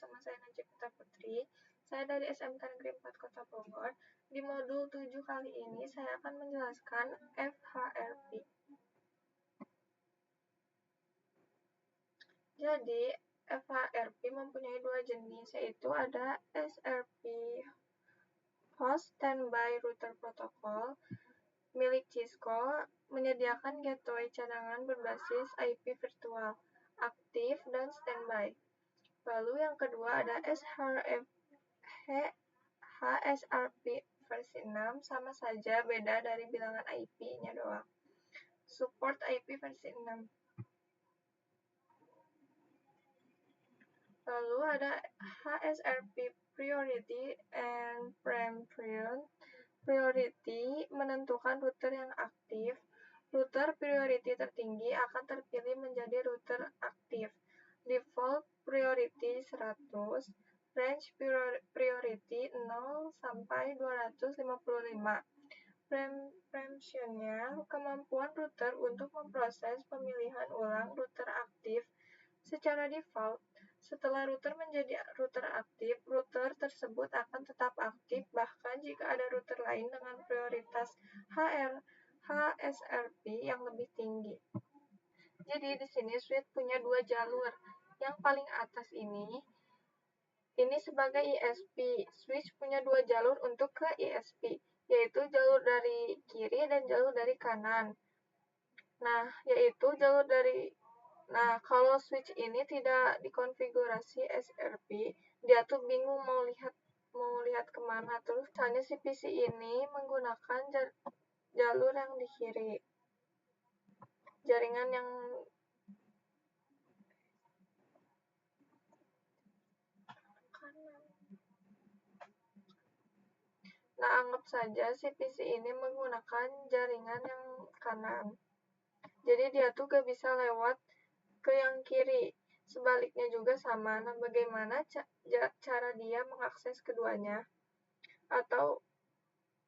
bersama saya Najipta Putri. Saya dari SMK Negeri 4 Kota Bogor. Di modul 7 kali ini saya akan menjelaskan FHRP. Jadi, FHRP mempunyai dua jenis, yaitu ada SRP Host Standby Router Protocol milik Cisco, menyediakan gateway cadangan berbasis IP virtual, aktif, dan standby. Lalu yang kedua ada HSRP versi 6, sama saja, beda dari bilangan IP-nya doang. Support IP versi 6. Lalu ada HSRP Priority and Preemption. Priority menentukan router yang aktif. Router priority tertinggi akan terpilih menjadi router aktif. Default priority 100, range priority 0 sampai 255. Preemption-nya kemampuan router untuk memproses pemilihan ulang router aktif secara default. Setelah router menjadi router aktif, router tersebut akan tetap aktif bahkan jika ada router lain dengan prioritas HSRP yang lebih tinggi. Jadi di sini switch punya dua jalur. Yang paling atas ini sebagai ISP. Switch punya dua jalur untuk ke ISP, yaitu jalur dari kiri dan jalur dari kanan. Kalau switch ini tidak dikonfigurasi SRP, dia tuh bingung mau lihat kemana. Terus misalnya si PC ini menggunakan jalur yang di kiri, jaringan yang kanan. Anggap saja si PC ini menggunakan jaringan yang kanan. Jadi dia tuh gak bisa lewat ke yang kiri. Sebaliknya juga sama. Bagaimana cara dia mengakses keduanya?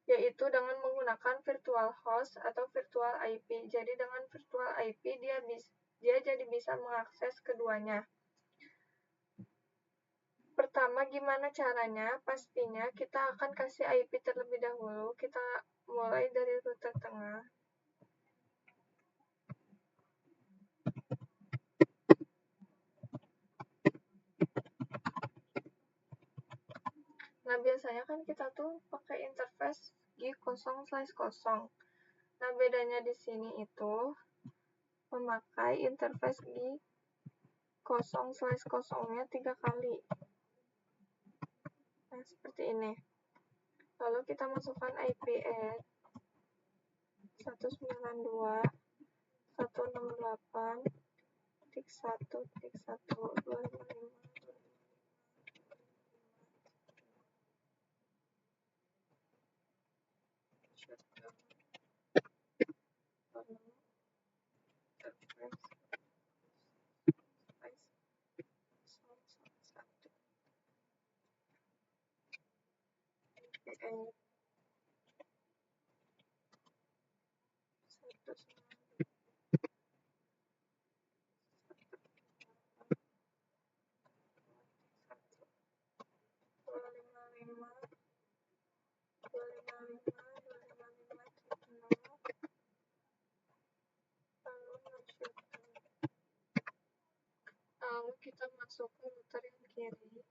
Yaitu dengan menggunakan virtual host atau virtual IP. Jadi dengan virtual IP dia jadi bisa mengakses keduanya. Pertama, gimana caranya? Pastinya kita akan kasih IP terlebih dahulu. Kita mulai dari router tengah. Biasanya kan kita tuh pakai interface G0/0. Bedanya di sini itu memakai interface G0/0-nya 3 kali. Seperti ini. Lalu kita masukkan IP add 192.168.1.1.255. Lalu kita masuk ke router yang kiri.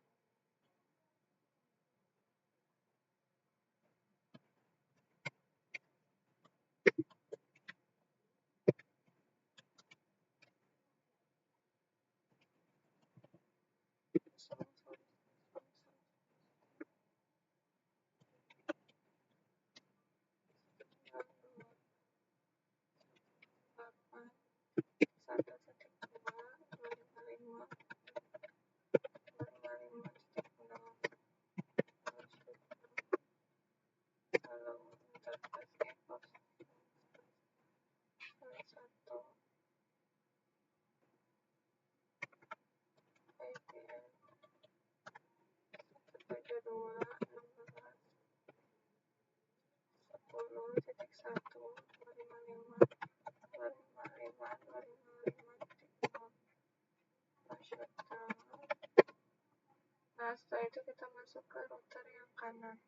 ke router yang kanan.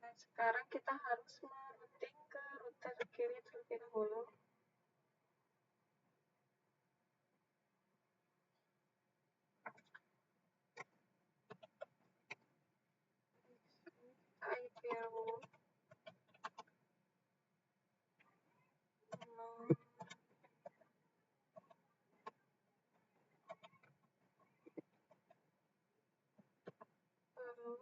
Nah, sekarang kita harus merouting ke router kiri terlebih dahulu. IP root 0, lalu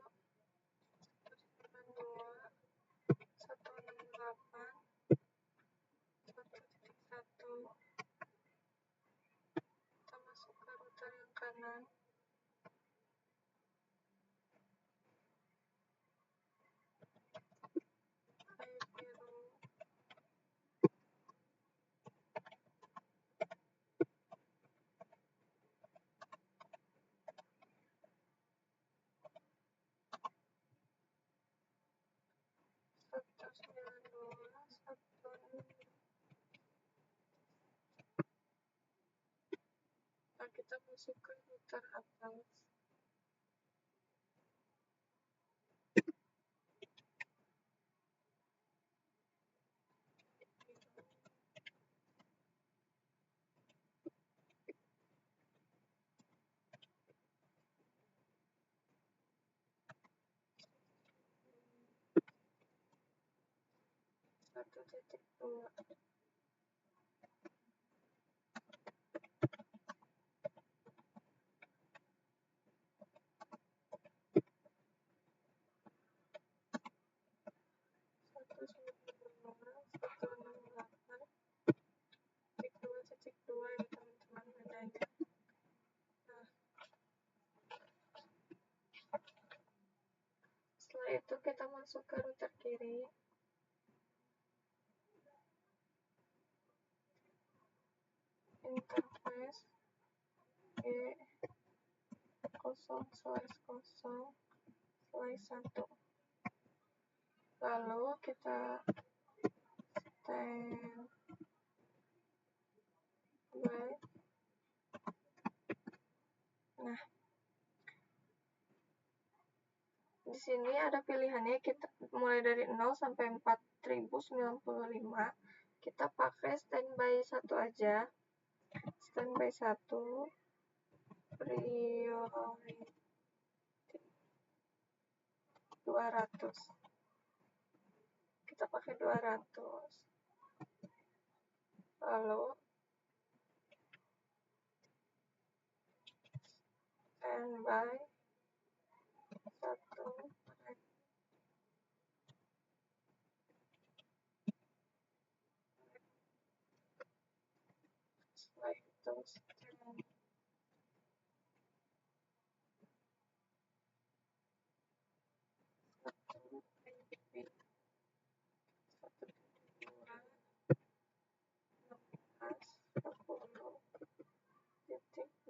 192.168.1.1. Kita masuk ke router yang kanan. IP root 192.1. Nah, kita masuk ke router atas. Satu titik dua. Titik dua ya teman-teman bedanya. Nah, setelah itu kita masuk ke router kiri. Interface G0/0/1. Lalu kita standby. Nah, di sini ada pilihannya, kita mulai dari 0 sampai 4095. Kita pakai standby 1 aja. Standby 1 priority 200. Kita pakai 200. Lalu standby 1. Setelah itu standby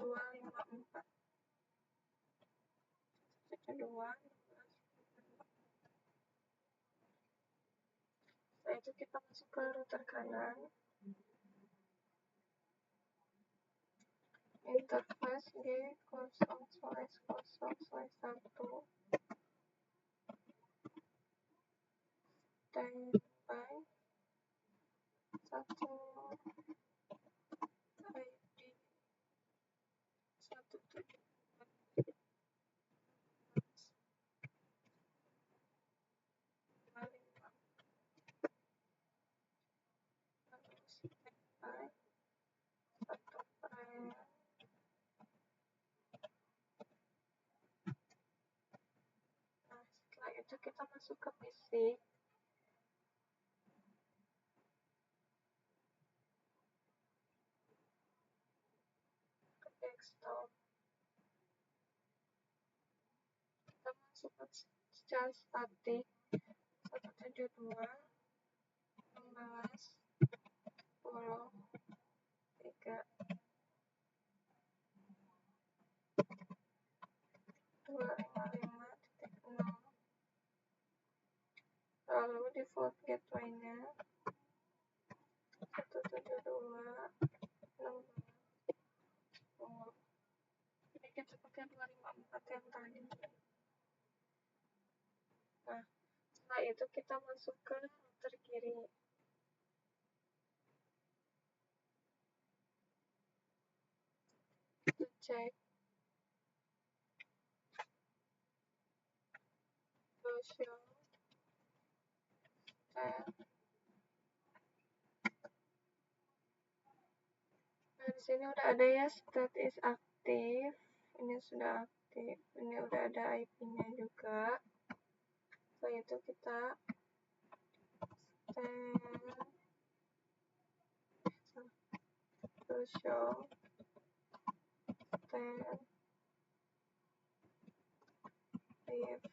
254. Setelah itu kita masuk ke router kanan. Interface G0/0/1. Standby 1. itu kita masuk ke PC, ke desktop, kita masuk ke secara statik 172 16 10 3 255.0, lalu default gateway-nya 172 16 10. Ini kita pakai 254 yang tadi. Nah, setelah itu kita masuk ke router kiri. Kita cek show nah di sini udah ada ya state is aktif, ini sudah aktif, ini udah ada IP-nya juga. Setelah itu kita show state if.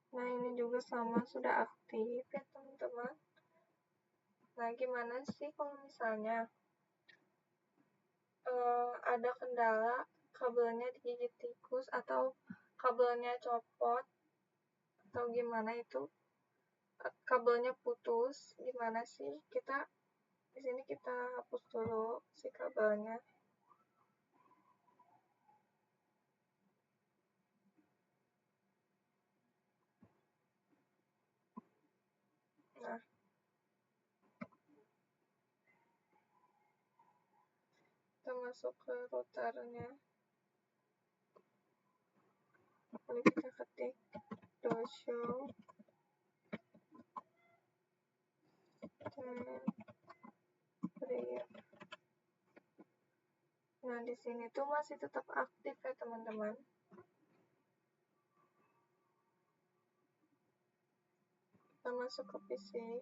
Nah ini juga sama sudah aktif ya teman-teman. Nah gimana sih kalau misalnya ada kendala kabelnya digigit tikus atau kabelnya copot atau gimana itu, kabelnya putus, gimana sih? Kita di sini kita hapus dulu si kabelnya. Nah, kita masuk ke routernya, lalu kita ketik show nah di sini tuh masih tetap aktif ya teman-teman. Kita masuk ke PC,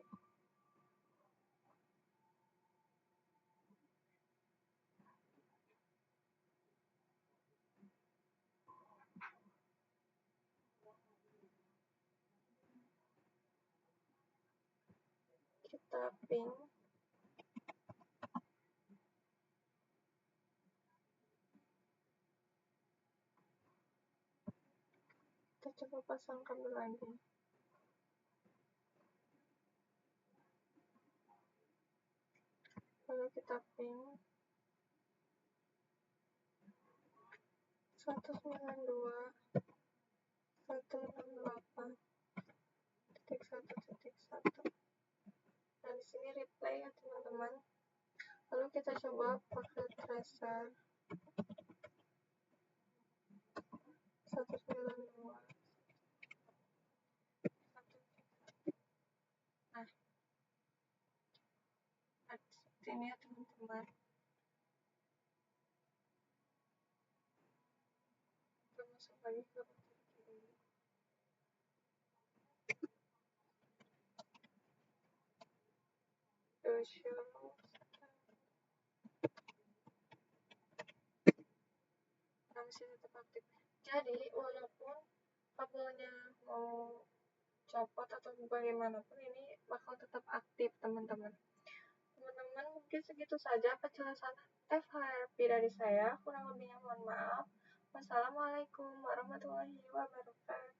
kita ping, kita coba pasang kabel lagi. Lalu kita ping 192.168.1.1. Nah di sini replay ya teman-teman. Lalu kita coba pakai tracer 192. Nah, seperti ini ya teman-teman. Kita masuk lagi ke router kiri. Show. Nah, masih tetap aktif. Jadi, walaupun kabelnya mau copot atau bagaimanapun, ini bakal tetap aktif teman-teman. Teman-teman, mungkin segitu saja penjelasan FHRP dari saya. Kurang lebihnya mohon maaf. Wassalamualaikum warahmatullahi wabarakatuh.